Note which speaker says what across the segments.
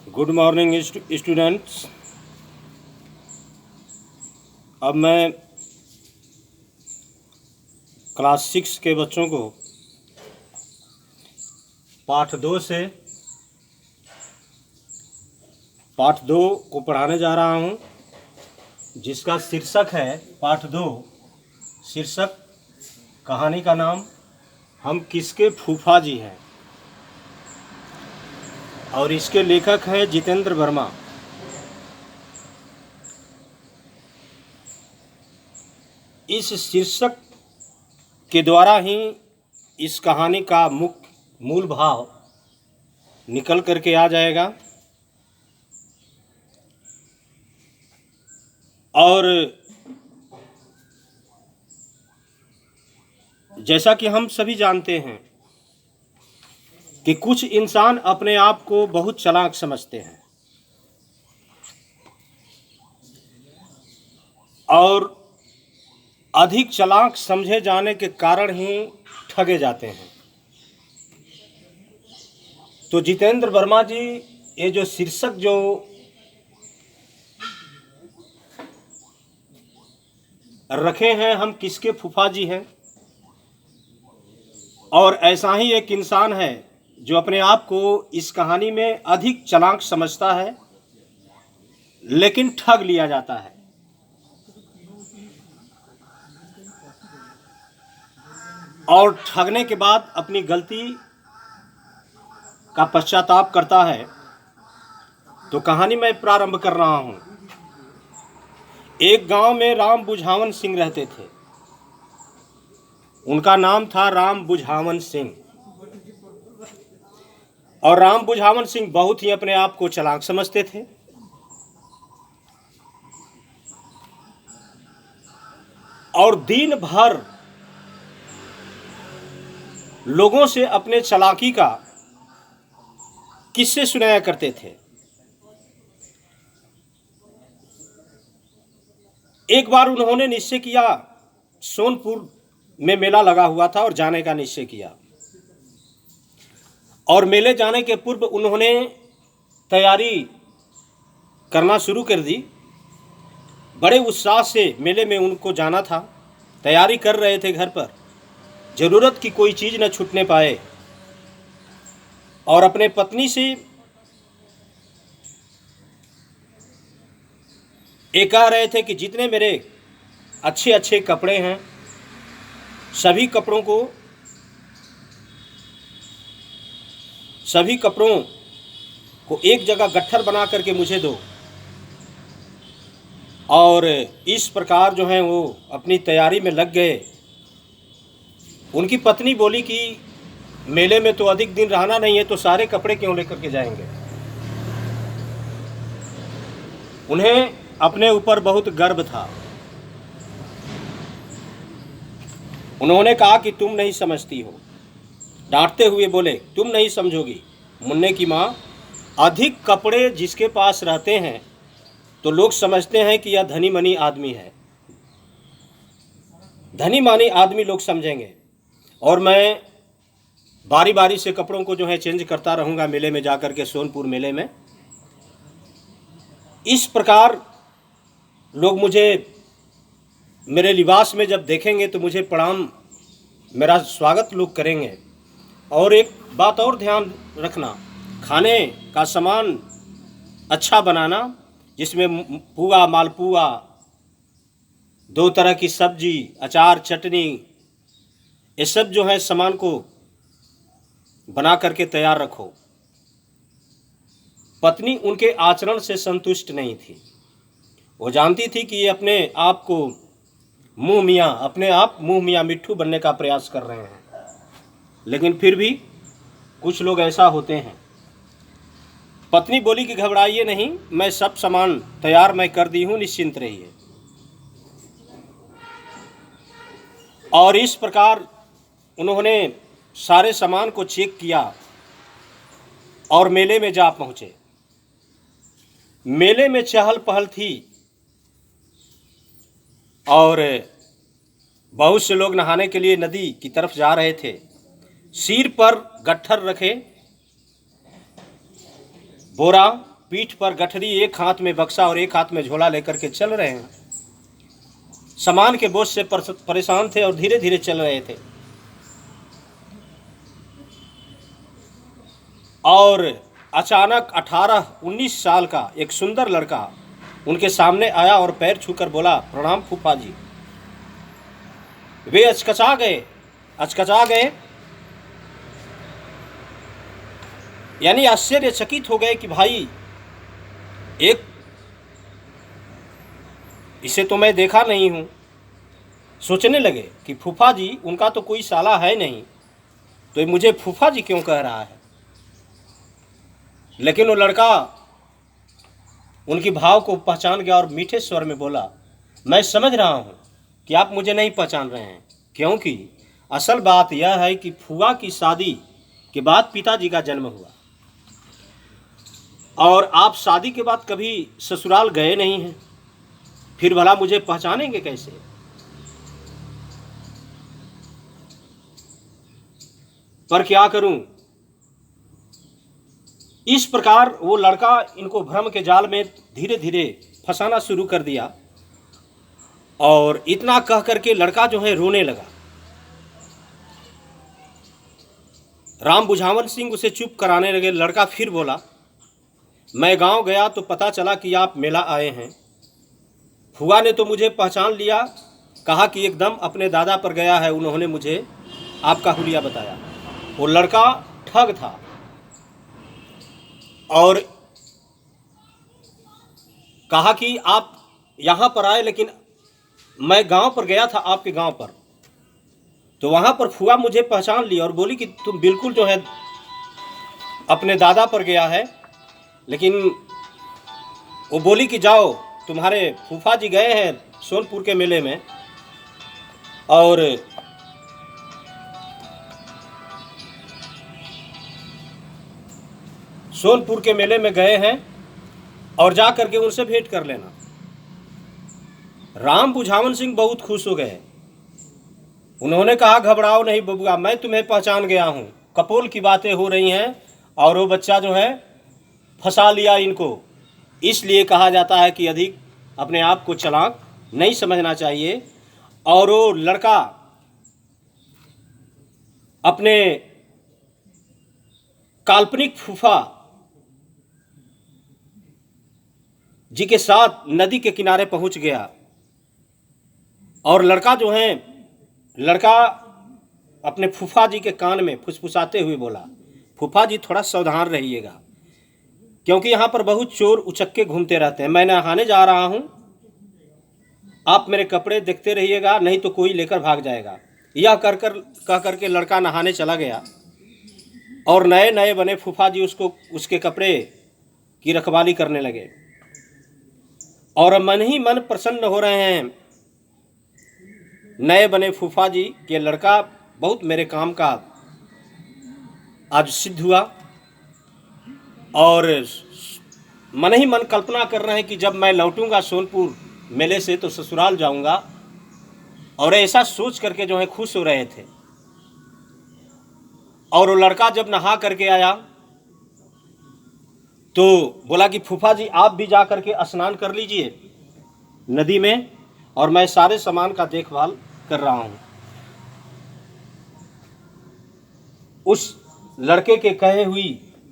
Speaker 1: Good morning students. अब मैं class 6 के बच्चों को पाठ 2 को पढ़ाने जा रहा हूं, जिसका शीर्षक है पाठ 2। शीर्षक कहानी का नाम हम किसके फूफा जी हैं, और इसके लेखक हैं जितेंद्र वर्मा। इस शीर्षक के द्वारा ही इस कहानी का मूल भाव निकल करके आ जाएगा। और जैसा कि हम सभी जानते हैं कि कुछ इंसान अपने आप को बहुत चालाक समझते हैं और अधिक चालाक समझे जाने के कारण ही ठगे जाते हैं। तो जितेंद्र वर्मा जी ये जो शीर्षक जो रखे हैं, हम किसके फूफा जी हैं, और ऐसा ही एक इंसान है जो अपने आप को इस कहानी में अधिक चालाक समझता है, लेकिन ठग लिया जाता है। और ठगने के बाद अपनी गलती का पश्चाताप करता है। तो कहानी मैं प्रारंभ कर रहा हूं। एक गांव में राम बुझावन सिंह रहते थे। उनका नाम था राम बुझावन सिंह। और राम बुझावन सिंह बहुत ही अपने आप को चालाक समझते थे। और दिन भर लोगों से अपने चालाकी का किस्से सुनाया करते थे। एक बार उन्होंने निश्चय किया, सोनपुर में मेला लगा हुआ था और जाने का निश्चय किया। और मेले जाने के पूर्व उन्होंने तैयारी करना शुरू कर दी। बड़े उत्साह से मेले में उनको जाना था। तैयारी कर रहे थे घर पर, जरूरत की कोई चीज़ न छूटने पाए। और अपने पत्नी से ये कह रहे थे कि जितने मेरे अच्छे अच्छे कपड़े हैं, सभी कपड़ों को एक जगह गट्ठर बना करके मुझे दो। और इस प्रकार जो है वो अपनी तैयारी में लग गए। उनकी पत्नी बोली कि मेले में तो अधिक दिन रहना नहीं है, तो सारे कपड़े क्यों लेकर के जाएंगे। उन्हें अपने ऊपर बहुत गर्व था। उन्होंने कहा कि तुम नहीं समझती हो। डांटते हुए बोले, तुम नहीं समझोगी मुन्ने की माँ। अधिक कपड़े जिसके पास रहते हैं तो लोग समझते हैं कि यह धनी मनी आदमी है, धनी मानी आदमी लोग समझेंगे। और मैं बारी बारी से कपड़ों को जो है चेंज करता रहूँगा मेले में जाकर के, सोनपुर मेले में। इस प्रकार लोग मुझे मेरे लिबास में जब देखेंगे तो मुझे प्रणाम, मेरा स्वागत लोग करेंगे। और एक बात और ध्यान रखना, खाने का सामान अच्छा बनाना, जिसमें पुआ, मालपुआ, 2 तरह की सब्जी, अचार, चटनी, ये सब जो है सामान को बना करके तैयार रखो। पत्नी उनके आचरण से संतुष्ट नहीं थी। वो जानती थी कि ये अपने आप मुंह मियाँ मिट्ठू बनने का प्रयास कर रहे हैं, लेकिन फिर भी कुछ लोग ऐसा होते हैं। पत्नी बोली कि घबराइए नहीं, मैं सब सामान तैयार मैं कर दी हूँ, निश्चिंत रहिए। और इस प्रकार उन्होंने सारे सामान को चेक किया और मेले में जा पहुँचे। मेले में चहल पहल थी और बहुत से लोग नहाने के लिए नदी की तरफ जा रहे थे। सिर पर गट्ठर रखे बोरा, पीठ पर गठरी, एक हाथ में बक्सा और एक हाथ में झोला लेकर के चल रहे हैं। सामान के बोझ से परेशान थे और धीरे धीरे चल रहे थे। और अचानक 18-19 साल का एक सुंदर लड़का उनके सामने आया और पैर छूकर बोला, प्रणाम फूफा जी। वे अचकचा गए, यानी आश्चर्यचकित हो गए कि भाई, एक इसे तो मैं देखा नहीं हूं। सोचने लगे कि फूफा जी, उनका तो कोई साला है नहीं, तो ये मुझे फूफा जी क्यों कह रहा है। लेकिन वो लड़का उनकी भाव को पहचान गया और मीठे स्वर में बोला, मैं समझ रहा हूं कि आप मुझे नहीं पहचान रहे हैं, क्योंकि असल बात यह है कि फूफा की शादी के बाद पिताजी का जन्म हुआ और आप शादी के बाद कभी ससुराल गए नहीं हैं, फिर भला मुझे पहचानेंगे कैसे। पर क्या करूं। इस प्रकार वो लड़का इनको भ्रम के जाल में धीरे धीरे फंसाना शुरू कर दिया और इतना कह करके लड़का जो है रोने लगा। राम बुझावन सिंह उसे चुप कराने लगे। लड़का फिर बोला, मैं गांव गया तो पता चला कि आप मेला आए हैं। फुआ ने तो मुझे पहचान लिया, कहा कि एकदम अपने दादा पर गया है, उन्होंने मुझे आपका हुलिया बताया। वो लड़का ठग था और कहा कि आप यहाँ पर आए, लेकिन मैं गांव पर गया था, आपके गांव पर, तो वहाँ पर फुआ मुझे पहचान ली और बोली कि तुम बिल्कुल जो है अपने दादा पर गया है। लेकिन वो बोली कि जाओ, तुम्हारे फूफा जी गए हैं सोनपुर के मेले में और सोनपुर के मेले में गए हैं और जा करके उनसे भेंट कर लेना। राम बुझावन सिंह बहुत खुश हो गए। उन्होंने कहा, घबराओ नहीं बबुआ, मैं तुम्हें पहचान गया हूँ। कपोल की बातें हो रही हैं और वो बच्चा जो है फंसा लिया इनको। इसलिए कहा जाता है कि अधिक अपने आप को चालाक नहीं समझना चाहिए। और वो लड़का अपने काल्पनिक फूफा जी के साथ नदी के किनारे पहुंच गया और लड़का अपने फूफा जी के कान में फुसफुसाते हुए बोला, फूफा जी थोड़ा सावधान रहिएगा, क्योंकि यहाँ पर बहुत चोर उचक्के घूमते रहते हैं। मैं नहाने जा रहा हूँ, आप मेरे कपड़े देखते रहिएगा, नहीं तो कोई लेकर भाग जाएगा। यह कह करके लड़का नहाने चला गया और नए नए बने फूफा जी उसके कपड़े की रखवाली करने लगे और मन ही मन प्रसन्न हो रहे हैं। नए बने फूफा जी के लड़का बहुत मेरे काम का आज सिद्ध हुआ और मन ही मन कल्पना कर रहे हैं कि जब मैं लौटूंगा सोनपुर मेले से तो ससुराल जाऊंगा, और ऐसा सोच करके जो है खुश हो रहे थे। और वो लड़का जब नहा करके आया तो बोला कि फूफा जी आप भी जा करके स्नान कर लीजिए नदी में, और मैं सारे सामान का देखभाल कर रहा हूं। उस लड़के के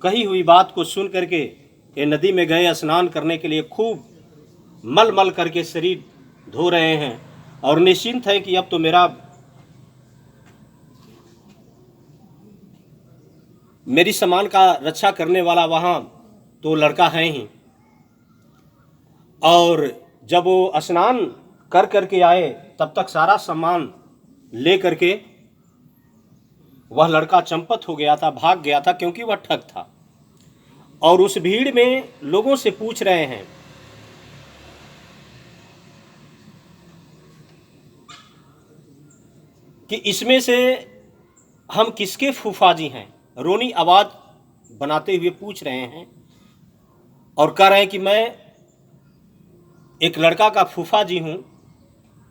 Speaker 1: कही हुई बात को सुन करके ये नदी में गए स्नान करने के लिए, खूब मल मल करके शरीर धो रहे हैं और निश्चिंत है कि अब तो मेरी सामान का रक्षा करने वाला वहाँ तो लड़का है ही। और जब वो स्नान कर करके आए तब तक सारा सामान ले करके वह लड़का चंपत हो गया था, भाग गया था, क्योंकि वह ठग था। और उस भीड़ में लोगों से पूछ रहे हैं कि इसमें से हम किसके फूफा जी हैं। रोनी आवाज बनाते हुए पूछ रहे हैं और कह रहे हैं कि मैं एक लड़का का फूफा जी हूं,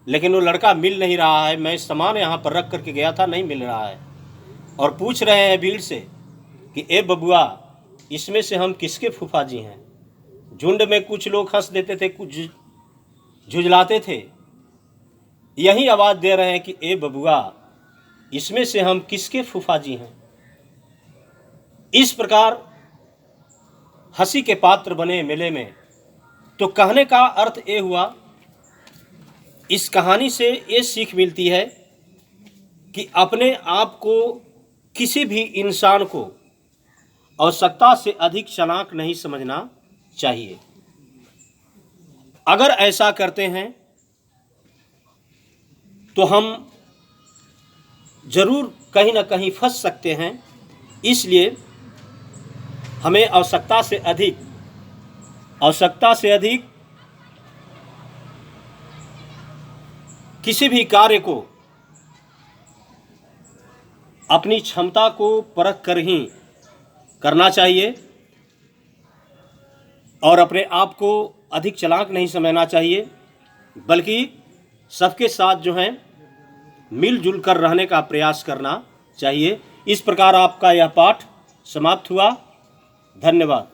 Speaker 1: लेकिन वो लड़का मिल नहीं रहा है। मैं सामान यहाँ पर रख करके गया था, नहीं मिल रहा है। और पूछ रहे हैं भीड़ से कि ए बबुआ, इसमें से हम किसके फूफा जी हैं। झुंड में कुछ लोग हंस देते थे, कुछ झुझलाते थे, यही आवाज़ दे रहे हैं कि ए बबुआ, इसमें से हम किसके फूफा जी हैं। इस प्रकार हंसी के पात्र बने मेले में। तो कहने का अर्थ ये हुआ, इस कहानी से ये सीख मिलती है कि अपने आप को, किसी भी इंसान को आवश्यकता से अधिक चालाक नहीं समझना चाहिए। अगर ऐसा करते हैं तो हम जरूर कहीं ना कहीं फंस सकते हैं। इसलिए हमें आवश्यकता से अधिक किसी भी कार्य को अपनी क्षमता को परख कर ही करना चाहिए और अपने आप को अधिक चालाक नहीं समझना चाहिए, बल्कि सबके साथ जो है मिलजुल कर रहने का प्रयास करना चाहिए। इस प्रकार आपका यह पाठ समाप्त हुआ। धन्यवाद।